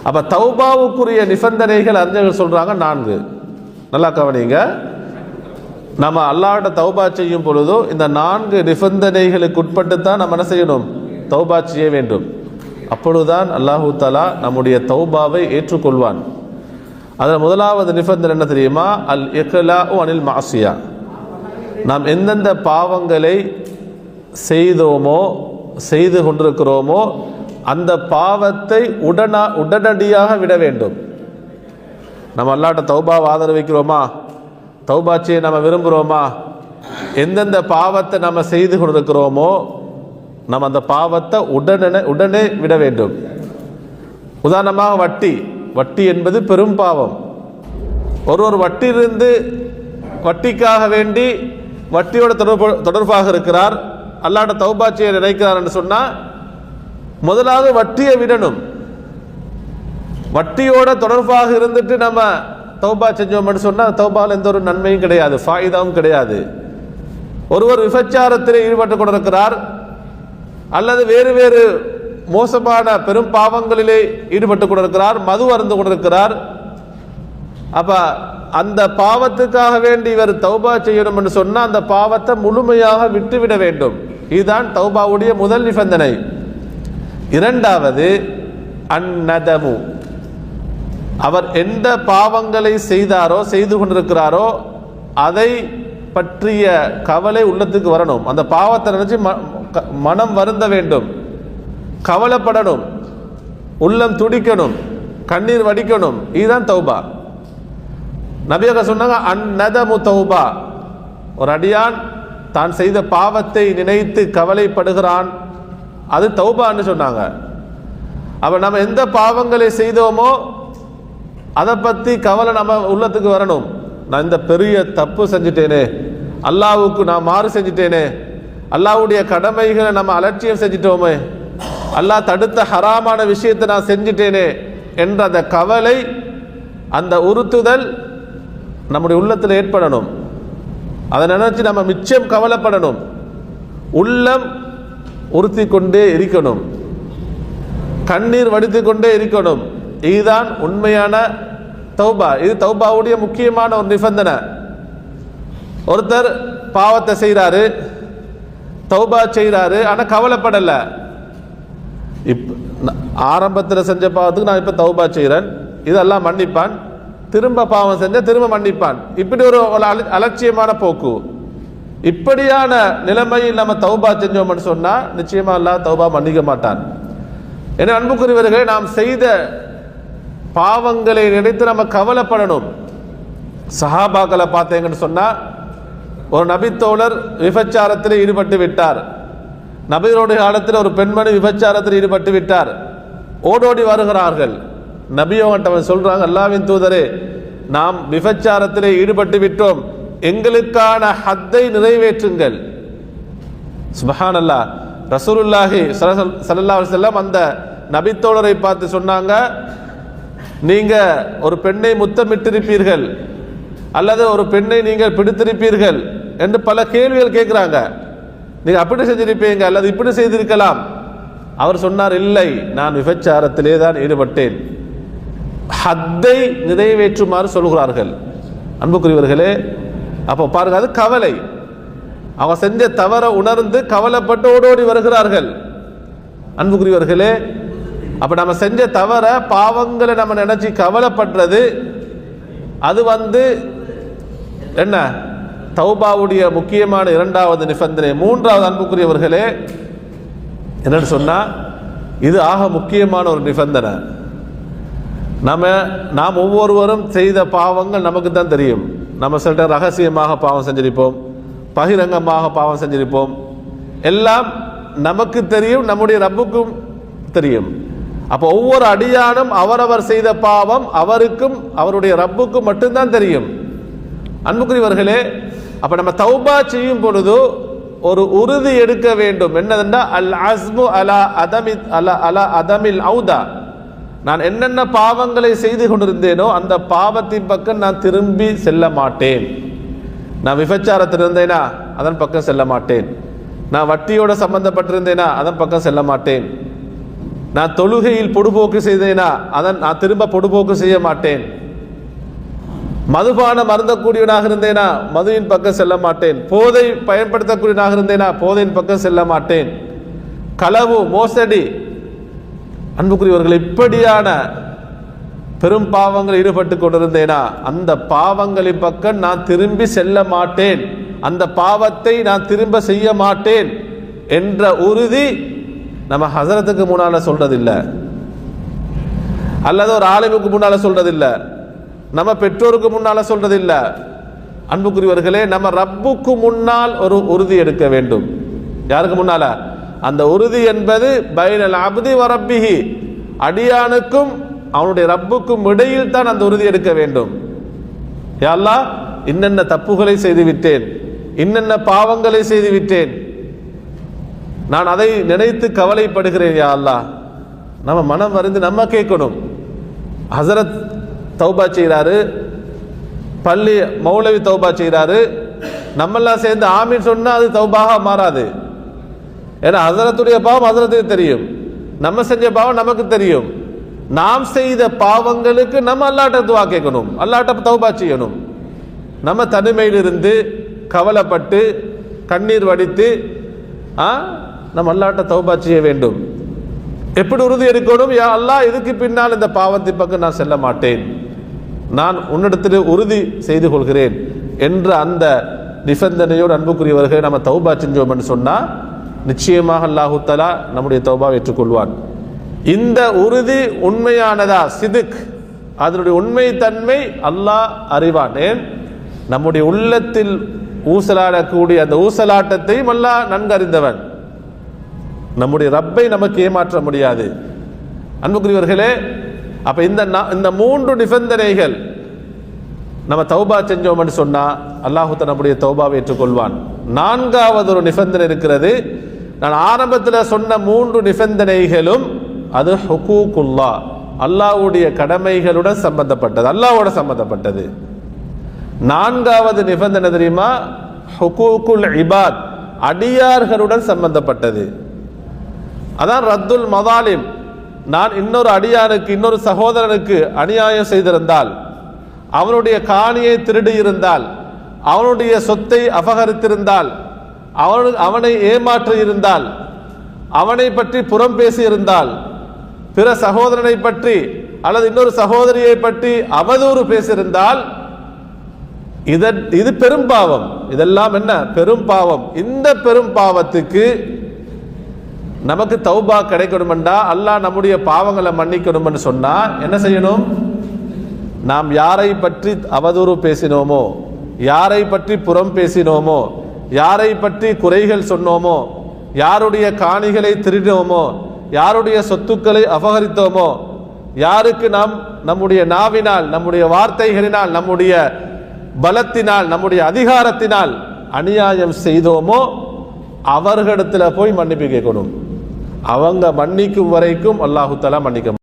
அப்ப தௌபாவுக்குரிய நிபந்தனைகள் அறிஞர்கள் சொல்றாங்க 4. நல்லா கவனிங்க. நம்ம அல்லாஹ்விட தௌபா செய்யும் பொழுதோ இந்த 4 நிபந்தனைகளுக்கு உட்பட்டு தான் நம்ம என்ன செய்யணும்? தௌபா செய்ய வேண்டும். அப்பொழுதுதான் அல்லாஹு தஆலா நம்முடைய தௌபாவை ஏற்றுக்கொள்வான். அதில் முதலாவது நிபந்தனை என்ன தெரியுமா? அல் இக்லாஉ அனில் மஅசியா. நாம் எந்தெந்த பாவங்களை செய்தோமோ செய்து கொண்டிருக்கிறோமோ அந்த பாவத்தை உடனடியாக விட வேண்டும். நம்ம அல்லாஹ்ட்ட தௌபாவை ஆதரவிக்கிறோமா? தௌபா செய்ய நம்ம விரும்புகிறோமா? எந்தெந்த பாவத்தை நம்ம செய்து கொண்டிருக்கிறோமோ நம்ம அந்த பாவத்தை உடனே விட வேண்டும். உதாரணமாக வட்டி என்பது பெரும் பாவம். ஒரு வட்டியிலிருந்து வட்டிக்காக வேண்டி வட்டியோட தொடர்பாக இருக்கிறார், அல்லாஹ்ட்ட தௌபா செய்ய நினைக்கிறார் என்று சொன்னால் முதலாவது வட்டியை விடணும். வட்டியோட தொடர்பாக இருந்துட்டு நம்ம தௌபா செஞ்சோம்னு சொன்னால் தௌபாவில் எந்த ஒரு நன்மையும் கிடையாது, ஃபாயிதாவும் கிடையாது. ஒருவர் விபச்சாரத்தில் ஈடுபட்டு கொண்டிருக்கிறார் அல்லது வேறு மோசமான பெரும் பாவங்களிலே ஈடுபட்டு கொண்டிருக்கிறார், மது அருந்து கொண்டிருக்கிறார். அப்ப அந்த பாவத்துக்காக வேண்டி இவர் தௌபா செய்யணும் என்று சொன்னால் அந்த பாவத்தை முழுமையாக விட்டுவிட வேண்டும். இதுதான் தௌபாவுடைய முதல் நிபந்தனை. இரண்டாவது அந்நதமு. அவர் எந்த பாவங்களை செய்தாரோ செய்து கொண்டிருக்கிறாரோ அதை பற்றிய கவலை உள்ளத்துக்கு வரணும். அந்த பாவத்தை நினைச்சு மனம் வருந்த வேண்டும், கவலைப்படணும், உள்ளம் துடிக்கணும், கண்ணீர் வடிக்கணும். இதுதான் தௌபா. நபியாக சொன்னாங்க அந்நதமு தௌபா. ஒரு அடியான் தான் செய்த பாவத்தை நினைத்து கவலைப்படுகிறான், அது தௌபான்னு சொன்னாங்க. அப்ப நம்ம எந்த பாவங்களை செய்தோமோ அதை பற்றி கவலை நம்ம உள்ளத்துக்கு வரணும். நான் இந்த பெரிய தப்பு செஞ்சுட்டேனே, அல்லாஹ்வுக்கு நான் மாறு செஞ்சுட்டேனே, அல்லாஹ்வுடைய கடமைகளை நம்ம அலட்சியம் செஞ்சிட்டோமே, அல்லாஹ் தடுத்த ஹராமான விஷயத்தை நான் செஞ்சிட்டேனே என்ற அந்த கவலை, அந்த உறுத்துதல் நம்முடைய உள்ளத்தில் ஏற்படணும். அதை நினைச்சு நம்ம மிச்சம் கவலைப்படணும், உள்ளம் உறுத்தி கொண்டே இருக்கணும், கண்ணீர் வடித்து கொண்டே இருக்கணும். இதுதான் உண்மையான தௌபா. இது தௌபாவுடைய முக்கியமான ஒரு நிபந்தனை. ஒருத்தர் பாவத்தை செய்கிறாரு, தௌபா செய்கிறாரு, ஆனால் கவலைப்படலை. ஆரம்பத்தில் செஞ்ச பாவத்துக்கு நான் இப்போ தௌபா செய்கிறேன், இதெல்லாம் மன்னிப்பான். திரும்ப பாவம் செஞ்ச திரும்ப மன்னிப்பான். இப்படி ஒரு அலட்சியமான போக்கு. இப்படியான நிலைமையில் நம்ம தௌபா செஞ்சோம்னு சொன்னால் நிச்சயமா அல்லாஹ் தௌபா மன்னிக்க மாட்டான். என அன்புக்குரியவர்களே, நாம் செய்த பாவங்களை நினைத்து நம்ம கவலைப்படணும். சஹாபாக்களை பார்த்தீங்கன்னு சொன்னால் ஒரு நபித்தோழர் விபச்சாரத்தில் ஈடுபட்டு விட்டார். நபிகளுடைய காலத்தில் ஒரு பெண்மணி விபச்சாரத்தில் ஈடுபட்டு விட்டார். ஓடோடி வருகிறார்கள். நபியோகட்டவன் சொல்றாங்க, அல்லாஹ்வின் தூதரே, நாம் விபச்சாரத்தில் ஈடுபட்டு விட்டோம், எங்களுக்கான ஹத்தை நிறைவேற்றுங்கள். சுப்ஹானல்லாஹ். ரசூலுல்லாஹி ஸல்லல்லாஹு அலைஹி வஸல்லம் அந்த நபித்தோழரை பார்த்து சொன்னாங்க, நீங்க ஒரு பெண்ணை முத்தமிட்டிருப்பீர்கள் அல்லது ஒரு பெண்ணை நீங்கள் பிடித்திருப்பீர்கள் என்று பல கேள்விகள் கேட்கிறாங்க. நீங்க அப்படி செஞ்சிருப்பீங்க அல்லது இப்படி செய்திருக்கலாம். அவர் சொன்னார், இல்லை, நான் விபச்சாரத்திலே தான் ஈடுபட்டேன். ஹத்தை நிறைவேற்றுமாறு சொல்கிறார்கள். அன்புக்குரியவர்களே, அப்போ பாருங்க, அது கவலை. அவங்க செஞ்ச தவற உணர்ந்து கவலைப்பட்டு ஓடோடி வருகிறார்கள். அன்புக்குரியவர்களே, அப்ப நம்ம செஞ்ச தவற பாவங்களை நம்ம நினைச்சு கவலைப்படுறது, அது என்ன தௌபாவுடைய முக்கியமான இரண்டாவது நிபந்தனை. மூன்றாவது அன்புக்குரியவர்களே என்னன்னு சொன்னா, இது ஆக முக்கியமான ஒரு நிபந்தனை. நாம் ஒவ்வொருவரும் செய்த பாவங்கள் நமக்கு தான் தெரியும். நம்ம சில ரகசியமாக பாவம் செஞ்சிருப்போம், பகிரங்கமாக பாவம் செஞ்சிருப்போம். எல்லாம் நமக்கு தெரியும், நம்முடைய ரப்புக்கும் தெரியும். அப்போ ஒவ்வொரு அடியானும் அவரவர் செய்த பாவம் அவருக்கும் அவருடைய ரப்புக்கும் மட்டும்தான் தெரியும். அன்புக்குரியவர்களே, அப்ப நம்ம தௌபா செய்யும் பொழுது ஒரு உறுதி எடுக்க வேண்டும். என்னதுன்னா, அல் அஸ்மு அலா அதமில் ஔதா. நான் என்னென்ன பாவங்களை செய்து கொண்டிருந்தேனோ அந்த பாவத்தின் பக்கம் நான் திரும்பி செல்ல மாட்டேன். நான் விபச்சாரத்தில் இருந்தேனா அதன் பக்கம் செல்ல மாட்டேன். நான் வட்டியோட சம்பந்தப்பட்டிருந்தேனா அதன் பக்கம் செல்ல மாட்டேன். நான் தொழுகையில் பொடுபோக்கு செய்தேனா அதன் நான் திரும்ப பொடுபோக்கு செய்ய மாட்டேன். மதுபானம் அருந்தக்கூடியவனாக இருந்தேனா மதுவின் பக்கம் செல்ல மாட்டேன். போதை பயன்படுத்தக்கூடியவனாக இருந்தேனா போதையின் பக்கம் செல்ல மாட்டேன். களவு, மோசடி, அன்புக்குரியவர்கள் இப்படியான பெரும் பாவங்கள் ஈடுபட்டு கொண்டிருந்தேனா அந்த பாவங்களின் பக்கம் நான் திரும்பி செல்ல மாட்டேன், அந்த பாவத்தை நான் திரும்ப செய்ய மாட்டேன் என்ற உறுதி நம்ம ஹசரத்துக்கு முன்னால சொல்றதில்லை, அல்லது ஒரு ஆலிமுக்கு முன்னால சொல்றதில்லை, நம்ம பெற்றோருக்கு முன்னால சொல்றதில்லை. அன்புக்குரியவர்களே, நம்ம ரப்புக்கு முன்னால் ஒரு உறுதி எடுக்க வேண்டும். யாருக்கு முன்னால? அந்த உறுதி என்பது பைனல் அப்தி வ ரப்பிஹி, அடியானுக்கும் அவனுடைய ரப்புக்கும் இடையில் தான் அந்த உறுதி எடுக்க வேண்டும். யா அல்லாஹ், இன்னென்ன தப்புகளை செய்து விட்டேன், இன்னென்ன பாவங்களை செய்து விட்டேன், நான் அதை நினைத்து கவலைப்படுகிறேன் யா அல்லாஹ். நம்ம மனம் வருந்து நம்ம கேட்கணும். ஹசரத் தௌபா செய்கிறாரு, பள்ளி மௌலவி தௌபா செய்கிறாரு, நம்மெல்லாம் சேர்ந்து ஆமீன் சொன்னா அது தௌபாக மாறாது. ஏன்னா ஹசரத்துடைய பாவம் ஹசரத்துக்கு தெரியும், நம்ம செஞ்ச பாவம் நமக்கு தெரியும். நாம் செய்த பாவங்களுக்கு நம்ம அல்லாட்ட துவா கேட்கணும், அல்லாட்ட தௌபா செய்யணும். நம்ம தனிமையில் இருந்து கவலைப்பட்டு கண்ணீர் வடித்து நம்ம அல்லாட்ட தௌபா செய்ய வேண்டும். எப்படி உறுதி எடுக்கணும்? யா அல்லாஹ், இதுக்கு பின்னால் இந்த பாவத்தின் பக்கம் நான் செல்ல மாட்டேன், நான் உன்னிடத்தில் உறுதி செய்து கொள்கிறேன் என்ற அந்த நிபந்தனையோடு அன்புக்குரியவர்கள் நம்ம தௌபா செஞ்சோம் என்று சொன்னால் நிச்சயமாக அல்லாஹு தஆலா நம்முடைய தௌபாவை ஏற்றுக்கொள்வான். இந்த உறுதி உண்மையானதா, சிதுக், அதனுடைய உண்மை தன்மை அல்லாஹ் அறிவான். ஏன்? நம்முடைய உள்ளத்தில் ஊசலாடக்கூடிய அந்த ஊசலாட்டத்தையும் அல்லாஹ் நன்கு அறிந்தவன். நம்முடைய ரப்பை நமக்கு ஏமாற்ற முடியாது. அன்புக்குரியவர்களே, அப்ப இந்த மூன்று நிபந்தனைகள் நம்ம தௌபா செஞ்சோம் என்று சொன்னா அல்லாஹ் நம்முடைய தௌபாவை ஏற்றுக்கொள்வான். நான்காவது ஒரு நிபந்தனை இருக்கிறது. நான் ஆரம்பத்தில் சொன்ன மூன்று நிபந்தனைகளும் அது ஹுகூகுல்லாஹ், அல்லாஹ்வுடைய கடமைகளுடன் சம்பந்தப்பட்டது, அல்லாஹ்வோட சம்பந்தப்பட்டது. நான்காவது நிபந்தனை தெரியுமா? ஹுகூகுல் இபாத், அடியார்களுடன் சம்பந்தப்பட்டது. அதான் ரத்துல் மதாலிம். நான் இன்னொரு அடியானுக்கு, இன்னொரு சகோதரனுக்கு அநியாயம் செய்திருந்தால், அவனுடைய காணியை திருடி இருந்தால், அவனுடைய சொத்தை அபகரித்திருந்தால், அவனை ஏமாற்றி இருந்தால், அவனை பற்றி புறம் பேசி இருந்தால், பிற சகோதரனை பற்றி அல்லது இன்னொரு சகோதரியை பற்றி அவதூறு பேசியிருந்தால், இது பெரும் பாவம். இதெல்லாம் என்ன? பெரும் பாவம். இந்த பெரும் பாவத்துக்கு நமக்கு தௌபா கிடைக்கணும்டா, அல்லாஹ் நம்முடைய பாவங்களை மன்னிக்கணும்னு சொன்னா என்ன செய்யணும்? நாம் யாரை பற்றி அவதூறு பேசினோமோ, யாரை பற்றி புறம் பேசினோமோ, யாரை பற்றி குறைகள் சொன்னோமோ, யாருடைய காணிகளை திருடினோமோ, யாருடைய சொத்துக்களை அபகரித்தோமோ, யாருக்கு நாம் நம்முடைய நாவினால், நம்முடைய வார்த்தைகளினால், நம்முடைய பலத்தினால், நம்முடைய அதிகாரத்தினால் அநியாயம் செய்தோமோ அவர்களிடத்தில் போய் மன்னிப்பு கேட்கணும். அவங்க மன்னிக்கும் வரைக்கும் அல்லாஹு தஆலா மன்னிக்க